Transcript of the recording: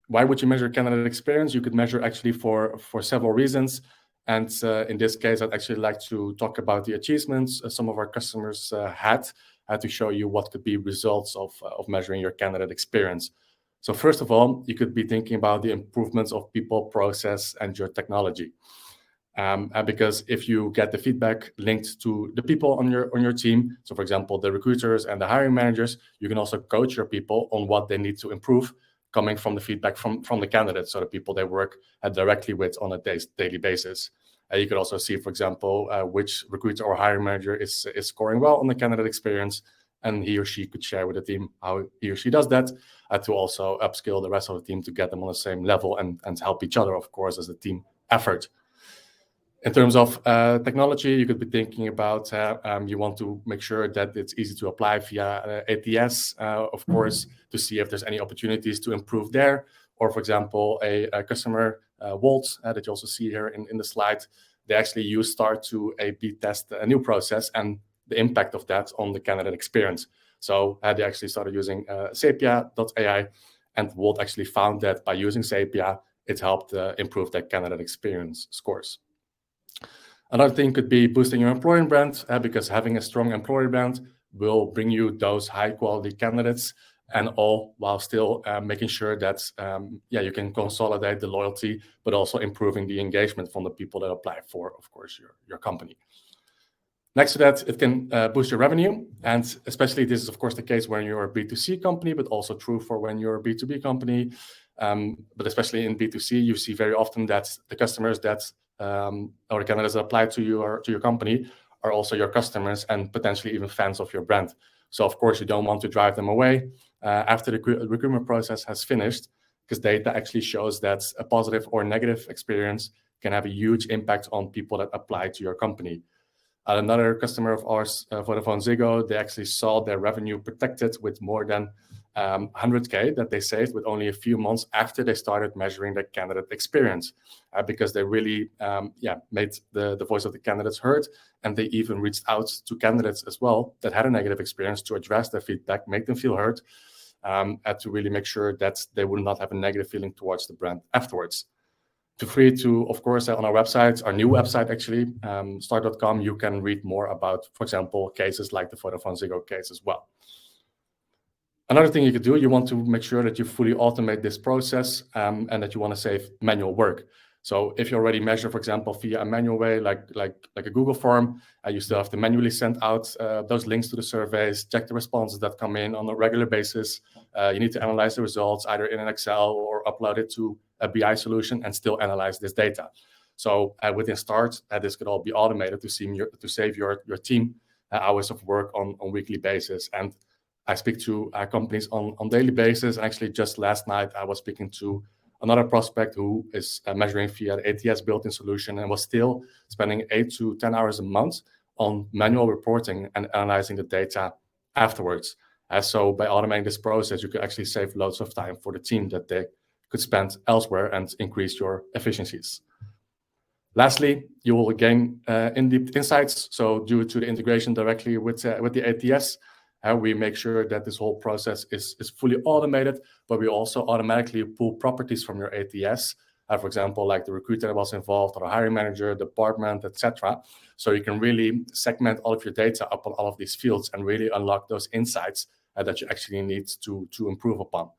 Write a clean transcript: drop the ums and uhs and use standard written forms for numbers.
Why would you measure candidate experience? You could measure actually for several reasons. And in this case, I'd actually like to talk about the achievements some of our customers had to show you what could be results of measuring your candidate experience. So first of all, you could be thinking about the improvements of people, process, and your technology. Because if you get the feedback linked to the people on your team, so for example, the recruiters and the hiring managers, you can also coach your people on what they need to improve, coming from the feedback from the candidates, so the people they work directly with on a daily basis. You could also see, for example, which recruiter or hiring manager is scoring well on the candidate experience, and he or she could share with the team how he or she does that to also upskill the rest of the team to get them on the same level and help each other, of course, as a team effort. In terms of technology, you could be thinking about you want to make sure that it's easy to apply via ATS, of course, to see if there's any opportunities to improve there. Or, for example, a customer, Wolt, that you also see here in the slide, they actually use Start to A/B test a new process and the impact of that on the candidate experience. So they actually started using Sapia.ai, and Wolt actually found that by using Sapia, it helped improve their candidate experience scores. Another thing could be boosting your employer brand, because having a strong employer brand will bring you those high-quality candidates, and all while still making sure that you can consolidate the loyalty, but also improving the engagement from the people that apply for, of course, your company. Next to that, it can boost your revenue, and especially this is, of course, the case when you're a B2C company, but also true for when you're a B2B company. But especially in B2C, you see very often that the customers that or the candidates that apply to you or to your company are also your customers and potentially even fans of your brand. So of course you don't want to drive them away after the recruitment process has finished, because data actually shows that a positive or negative experience can have a huge impact on people that apply to your company. Another customer of ours, VodafoneZiggo, they actually saw their revenue protected with more than 100K that they saved with only a few months after they started measuring their candidate experience, because they really made the voice of the candidates heard, and they even reached out to candidates as well that had a negative experience to address their feedback, make them feel heard, and to really make sure that they would not have a negative feeling towards the brand afterwards. Feel free to, of course, on our website, our new website actually, start.com, you can read more about, for example, cases like the VodafoneZiggo case as well. Another thing you could do, you want to make sure that you fully automate this process and that you want to save manual work. So if you already measure, for example, via a manual way, like a Google form, you still have to manually send out those links to the surveys, check the responses that come in on a regular basis. You need to analyze the results either in an Excel or upload it to a BI solution and still analyze this data. So within Start, this could all be automated to save your team hours of work on weekly basis. And I speak to companies on daily basis. Actually, just last night, I was speaking to another prospect who is measuring via the ATS built-in solution and was still spending 8 to 10 hours a month on manual reporting and analyzing the data afterwards. So by automating this process, you could actually save loads of time for the team that they could spend elsewhere and increase your efficiencies. Lastly, you will gain in-depth insights. So due to the integration directly with the ATS, we make sure that this whole process is fully automated, but we also automatically pull properties from your ATS, for example, like the recruiter that was involved or a hiring manager, department, etc. So you can really segment all of your data up on all of these fields and really unlock those insights that you actually need to improve upon.